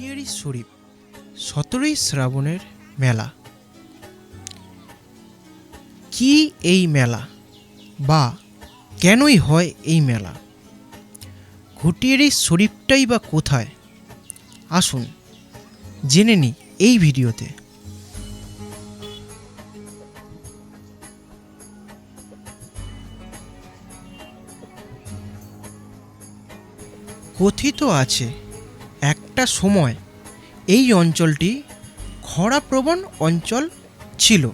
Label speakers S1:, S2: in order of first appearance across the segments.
S1: ঘুটিয়ারি শরীফ 17ই শ্রাবণের মেলা। কি এই মেলা বা কেনই হয় এই মেলা? ঘুটিয়ারি শরীফটাই বা কোথায়? আসুন জেনে নিই এই ভিডিওতে। কথিত আছে একটা সময় এই অঞ্চলটি খরাপ্রবণ অঞ্চল ছিল।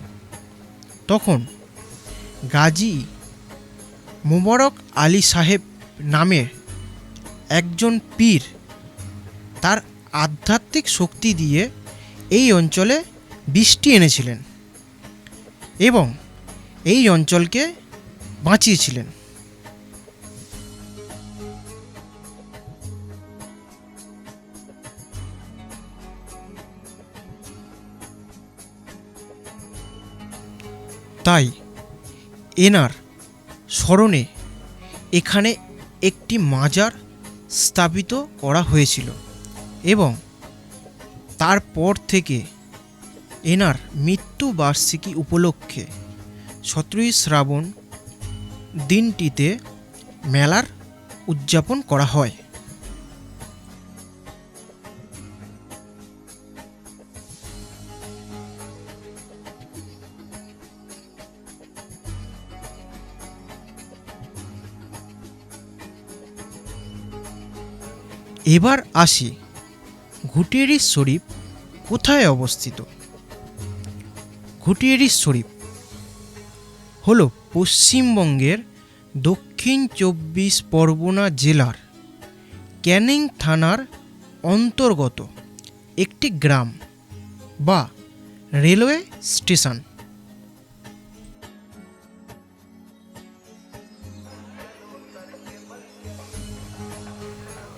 S1: তখন গাজী মোবারক আলী সাহেব নামের একজন পীর তার আধ্যাত্মিক শক্তি দিয়ে এই অঞ্চলে বৃষ্টি এনেছিলেন এবং এই অঞ্চলকে বাঁচিয়েছিলেন। তাই এনার স্মরণে এখানে একটি মাজার স্থাপিত করা হয়েছিল এবং তারপর থেকে এনার মৃত্যুবার্ষিকী উপলক্ষে 17ই শ্রাবণ দিনটিতে মেলার উদযাপন করা হয়। এবার আসি ঘুটিয়ারি শরীফ কোথায় অবস্থিত। ঘুটিয়ারি শরীফ হল পশ্চিমবঙ্গের দক্ষিণ 24 পরগনা জেলার ক্যানিং থানার অন্তর্গত একটি গ্রাম বা রেলওয়ে স্টেশন।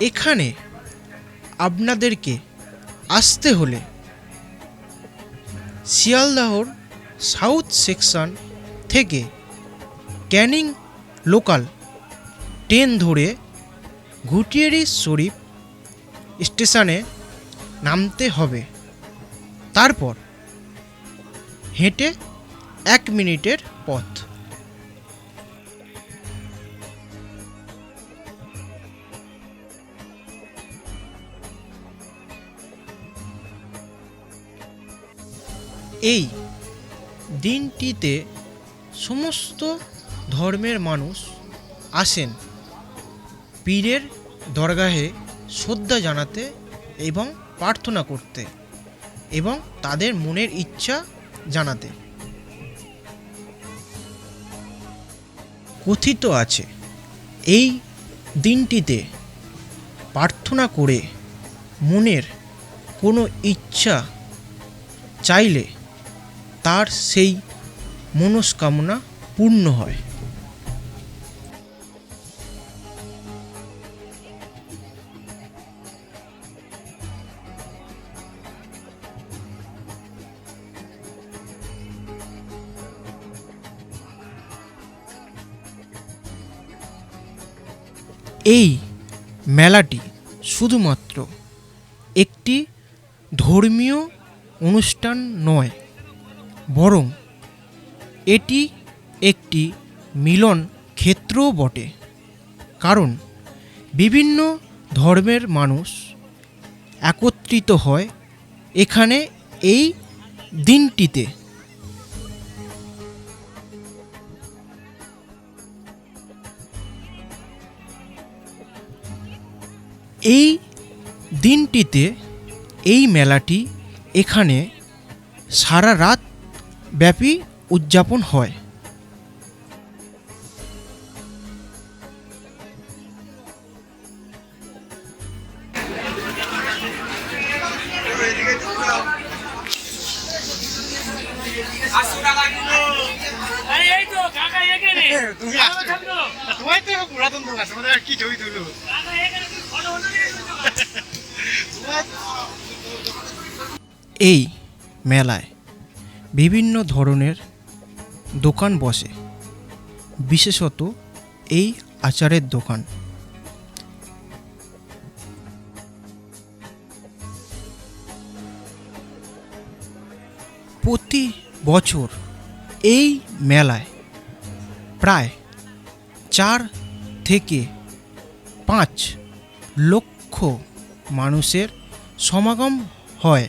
S1: এখানে আপনাদেরকে আসতে হলে শিয়ালদাহর সাউথ সেকশন থেকে ক্যানিং লোকাল ট্রেন ধরে ঘুটিয়ারি শরীফ স্টেশনে নামতে হবে। তারপর হেঁটে 1 মিনিটের পথ। এই দিনটিতে সমস্ত ধর্মের মানুষ আসেন পীরের দরগাহে শ্রদ্ধা জানাতে এবং প্রার্থনা করতে এবং তাদের মনের ইচ্ছা জানাতে। কথিত আছে এই দিনটিতে প্রার্থনা করে মনের কোনো ইচ্ছা চাইলে তার সেই মনস্কামনা পূর্ণ হয়। এই মেলাটি শুধুমাত্র একটি ধর্মীয় অনুষ্ঠান নয়, বরং এটি একটি মিলন ক্ষেত্রও বটে। কারণ বিভিন্ন ধর্মের মানুষ একত্রিত হয় এখানে এই দিনটিতে। এই দিনটিতে এই মেলাটি এখানে সারা রাত ব্যাপী উদযাপন হয়। এই মেলায় বিভিন্ন ধরনের দোকান বসে, বিশেষত এই আচারের দোকান। প্রতি বছর এই মেলায় প্রায় 4 থেকে 5 লক্ষ মানুষের সমাগম হয়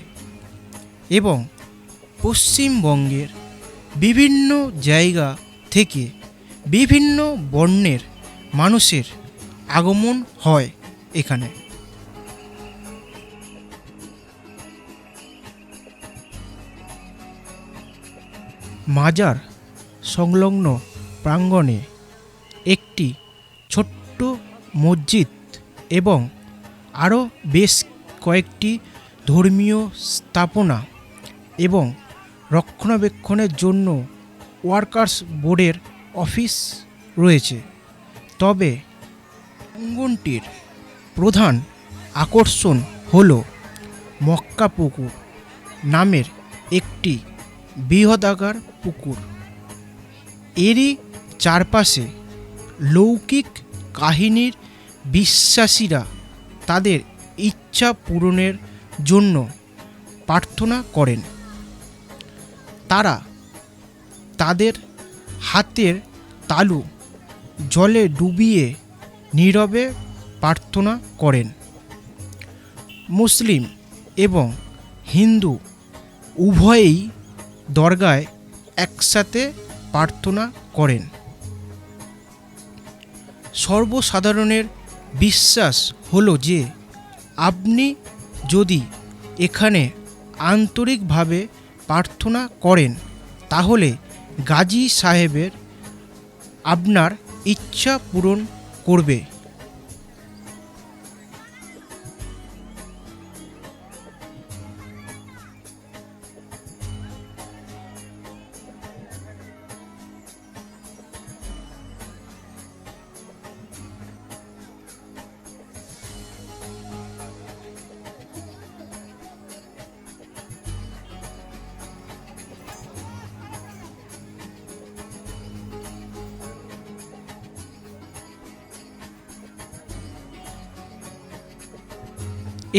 S1: এবং পশ্চিমবঙ্গের বিভিন্ন জায়গা থেকে বিভিন্ন বর্ণের মানুষের আগমন হয় এখানে। মাজার সংলগ্ন প্রাঙ্গণে একটি ছোট্ট মসজিদ এবং আরও বেশ কয়েকটি ধর্মীয় স্থাপনা এবং রক্ষণাবেক্ষণের জন্য ওয়ার্কার্স বোর্ডের অফিস রয়েছে। তবে অঙ্গনটির প্রধান আকর্ষণ হল মক্কা পুকুর নামের একটি বৃহদাকার পুকুর। এরই চারপাশে লৌকিক কাহিনীর বিশ্বাসীরা তাদের ইচ্ছা পূরণের জন্য প্রার্থনা করেন। তারা তাদের হাতের তালু জলে ডুবিয়ে নীরবে প্রার্থনা করেন। মুসলিম এবং হিন্দু উভয়েই দরগায় একসাথে প্রার্থনা করেন। সর্বসাধারণের বিশ্বাস হলো যে আপনি যদি এখানে আন্তরিকভাবে প্রার্থনা করেন তাহলে গাজী সাহেবের আপনার ইচ্ছা পূরণ করবে।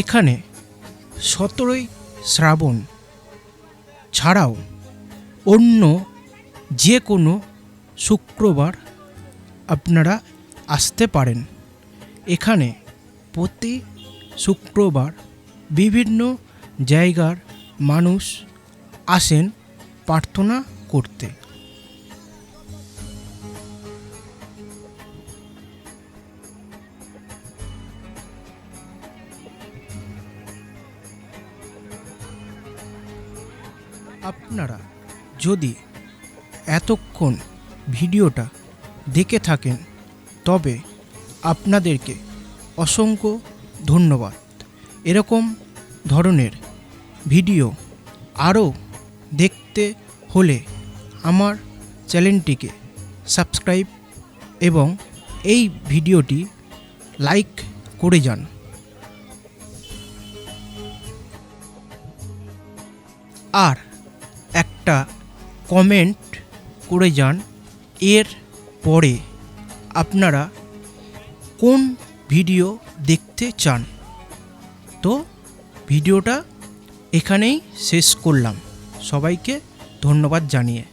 S1: এখানে 17ই শ্রাবণ ছাড়াও অন্য যে কোনো শুক্রবার আপনারা আসতে পারেন। এখানে প্রতি শুক্রবার বিভিন্ন জায়গার মানুষ আসেন প্রার্থনা করতে। আপনারা যদি এতক্ষণ ভিডিওটা দেখে থাকেন তবে আপনাদেরকে অসংখ্য ধন্যবাদ। এরকম ধরনের ভিডিও আরও দেখতে হলে আমার চ্যানেলটিকে সাবস্ক্রাইব এবং এই ভিডিওটি লাইক করে যান। আর একটা কমেন্ট করে যান এর পরে আপনারা কোন ভিডিও দেখতে চান। তো ভিডিওটা এখানেই শেষ করলাম, সবাইকে ধন্যবাদ জানিয়ে।